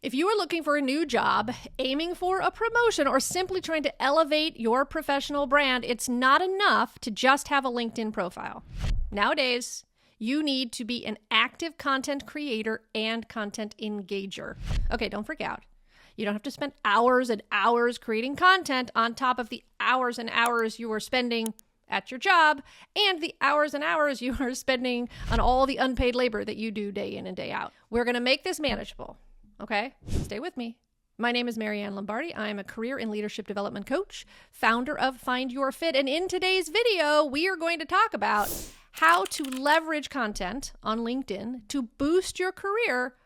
If you are looking for a new job, aiming for a promotion, or simply trying to elevate your professional brand, it's not enough to just have a LinkedIn profile. Nowadays, you need to be an active content creator and content engager. Okay, don't freak out. You don't have to spend hours and hours creating content on top of the hours and hours you are spending at your job and the hours and hours you are spending on all the unpaid labor that you do day in and day out. We're going to make this manageable. Okay, stay with me. My name is Maryann Lombardi. I'm a career and leadership development coach, founder of Find Your Fit. And in today's video, we are going to talk about how to leverage content on LinkedIn to boost your career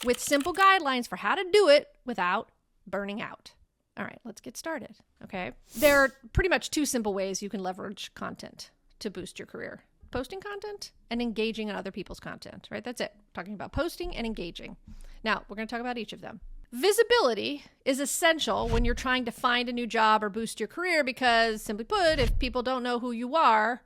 with simple guidelines for how to do it without burning out. All right, let's get started. Okay, there are pretty much two simple ways you can leverage content to boost your career. Posting content and engaging in other people's content, right? That's it. Talking about posting and engaging. Now, we're going to talk about each of them. Visibility is essential when you're trying to find a new job or boost your career because, simply put, if people don't know who you are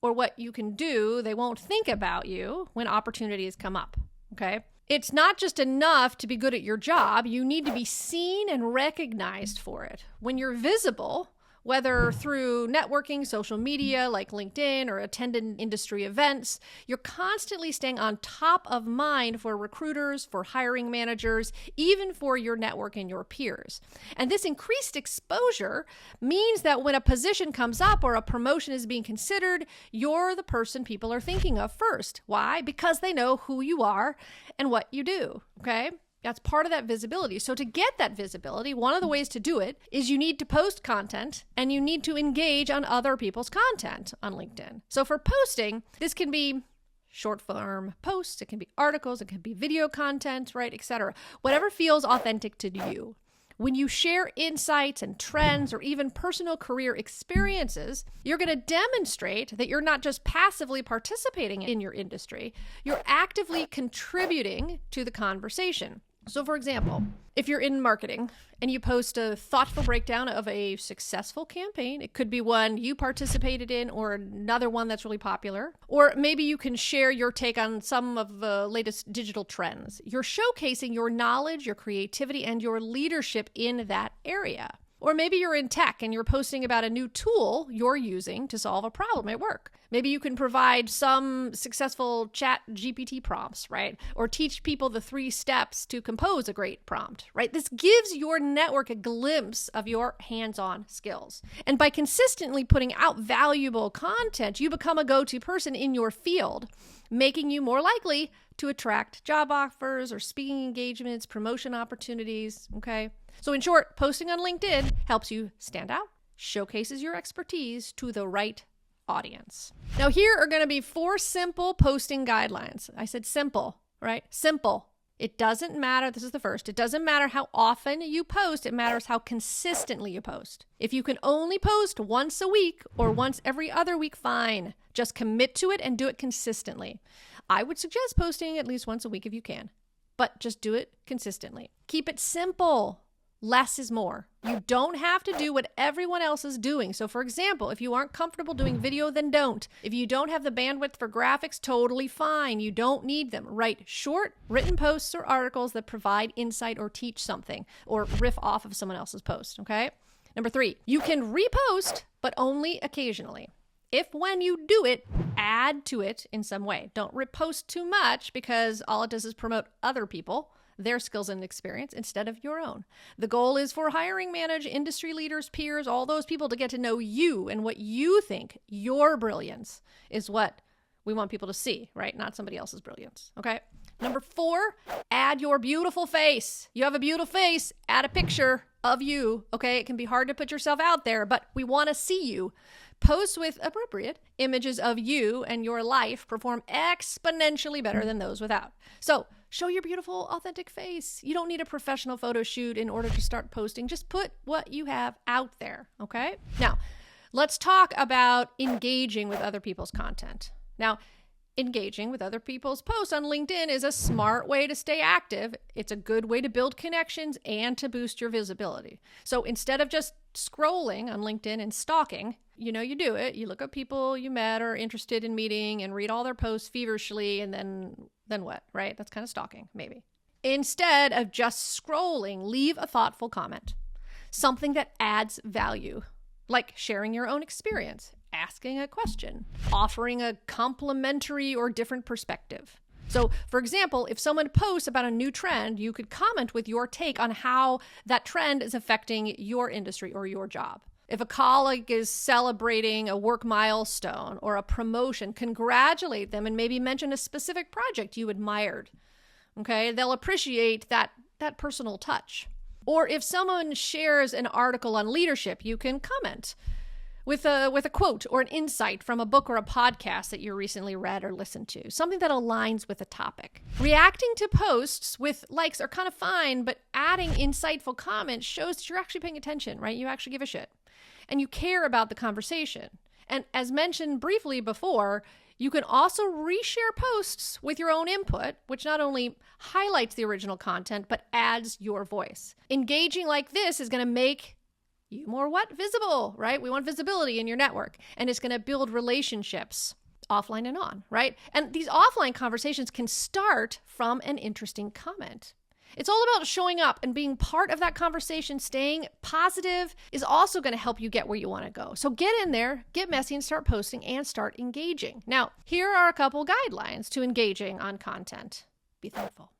or what you can do, they won't think about you when opportunities come up, okay? It's not just enough to be good at your job. You need to be seen and recognized for it. When you're visible, whether through networking, social media like LinkedIn, or attending industry events, you're constantly staying on top of mind for recruiters, for hiring managers, even for your network and your peers. And this increased exposure means that when a position comes up or a promotion is being considered, you're the person people are thinking of first. Why? Because they know who you are and what you do, okay? That's part of that visibility. So to get that visibility, one of the ways to do it is you need to post content and you need to engage on other people's content on LinkedIn. So for posting, this can be short form posts, it can be articles, it can be video content, right, etc. Whatever feels authentic to you. When you share insights and trends or even personal career experiences, you're going to demonstrate that you're not just passively participating in your industry, you're actively contributing to the conversation. So for example, if you're in marketing and you post a thoughtful breakdown of a successful campaign, it could be one you participated in or another one that's really popular, or maybe you can share your take on some of the latest digital trends. You're showcasing your knowledge, your creativity, and your leadership in that area. Or maybe you're in tech and you're posting about a new tool you're using to solve a problem at work. Maybe you can provide some successful chat GPT prompts, right? Or teach people the 3 steps to compose a great prompt, right? This gives your network a glimpse of your hands-on skills. And by consistently putting out valuable content, you become a go-to person in your field, making you more likely to attract job offers or speaking engagements, promotion opportunities, okay? So in short, posting on LinkedIn helps you stand out, showcases your expertise to the right audience. Now here are going to be 4 simple posting guidelines. I said simple, right? Simple. It doesn't matter. This is the first. It doesn't matter how often you post. It matters how consistently you post. If you can only post once a week or once every other week, fine. Just commit to it and do it consistently. I would suggest posting at least once a week if you can, but just do it consistently. Keep it simple. Less is more. You don't have to do what everyone else is doing. So for example, if you aren't comfortable doing video, then don't. If you don't have the bandwidth for graphics, totally fine. You don't need them. Write short written posts or articles that provide insight or teach something or riff off of someone else's post, okay? Number 3, you can repost, but only occasionally. If when you do it, add to it in some way. Don't repost too much because all it does is promote other people, their skills and experience instead of your own. The goal is for hiring managers, industry leaders, peers, all those people to get to know you and what you think. Your brilliance is what we want people to see, right? Not somebody else's brilliance, okay? Number 4, add your beautiful face. You have a beautiful face, add a picture of you, okay? It can be hard to put yourself out there, but we want to see you. Posts with appropriate images of you and your life perform exponentially better than those without. So show your beautiful, authentic face. You don't need a professional photo shoot in order to start posting. Just put what you have out there, okay? Now, let's talk about engaging with other people's content. Now, engaging with other people's posts on LinkedIn is a smart way to stay active. It's a good way to build connections and to boost your visibility. So instead of just scrolling on LinkedIn and stalking, you do it. You look up people you met or interested in meeting and read all their posts feverishly, and then what, right? That's kind of stalking, maybe. Instead of just scrolling, leave a thoughtful comment, something that adds value, like sharing your own experience, asking a question, offering a complimentary or different perspective. So, for example, if someone posts about a new trend, you could comment with your take on how that trend is affecting your industry or your job. If a colleague is celebrating a work milestone or a promotion, congratulate them and maybe mention a specific project you admired. Okay, they'll appreciate that personal touch. Or if someone shares an article on leadership, you can comment with a quote or an insight from a book or a podcast that you recently read or listened to, something that aligns with the topic. Reacting to posts with likes are kind of fine, but adding insightful comments shows that you're actually paying attention, right? You actually give a shit and you care about the conversation. And as mentioned briefly before, you can also reshare posts with your own input, which not only highlights the original content, but adds your voice. Engaging like this is going to make you more visible, right? We want visibility in your network, and it's going to build relationships offline and on, right? And these offline conversations can start from an interesting comment. It's all about showing up and being part of that conversation. Staying positive is also going to help you get where you want to go. So get in there, get messy, and start posting and start engaging. Now, here are a couple guidelines to engaging on content. Be thoughtful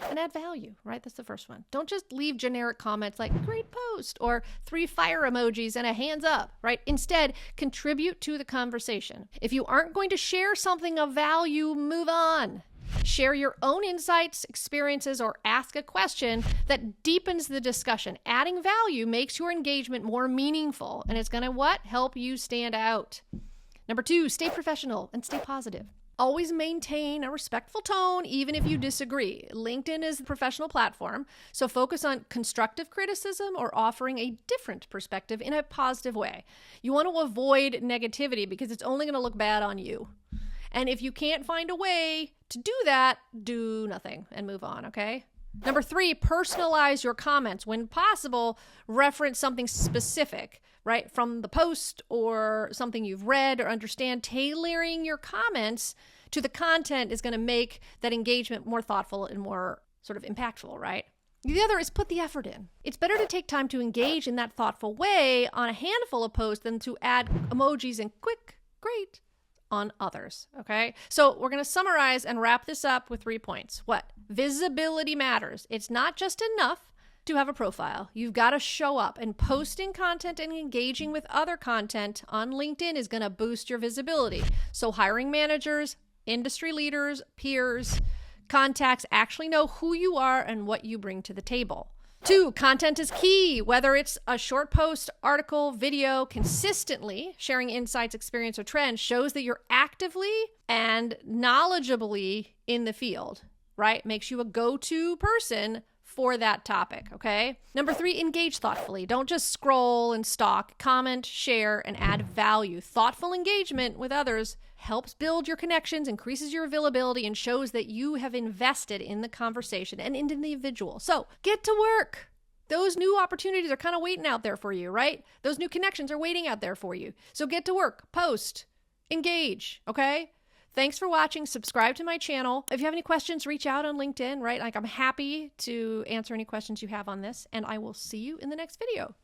and add value, right? That's the first one. Don't just leave generic comments like great post or 3 fire emojis and a hands up, right? Instead, contribute to the conversation. If you aren't going to share something of value, move on. Share your own insights, experiences, or ask a question that deepens the discussion. Adding value makes your engagement more meaningful, and it's going to help you stand out. Number 2, stay professional and stay positive. Always maintain a respectful tone, even if you disagree. LinkedIn is a professional platform, so focus on constructive criticism or offering a different perspective in a positive way. You want to avoid negativity because it's only going to look bad on you. And if you can't find a way to do that, do nothing and move on, okay? Number 3, personalize your comments. When possible, reference something specific, right, from the post or something you've read or understand. Tailoring your comments to the content is going to make that engagement more thoughtful and more sort of impactful, right? The other is put the effort in. It's better to take time to engage in that thoughtful way on a handful of posts than to add emojis and quick, great on others, okay? So we're going to summarize and wrap this up with 3 points. What? Visibility matters. It's not just enough to have a profile. You've got to show up, and posting content and engaging with other content on LinkedIn is going to boost your visibility. So hiring managers, industry leaders, peers, contacts actually know who you are and what you bring to the table. 2, content is key. Whether it's a short post, article, video, consistently sharing insights, experience, or trends shows that you're actively and knowledgeably in the field, right? Makes you a go-to person for that topic, okay? Number 3, engage thoughtfully. Don't just scroll and stalk. Comment, share, and add value. Thoughtful engagement with others helps build your connections, increases your availability, and shows that you have invested in the conversation and in the individual. So get to work. Those new opportunities are kind of waiting out there for you, right? Those new connections are waiting out there for you. So get to work, post, engage, okay? Thanks for watching. Subscribe to my channel. If you have any questions, reach out on LinkedIn, right? I'm happy to answer any questions you have on this, and I will see you in the next video.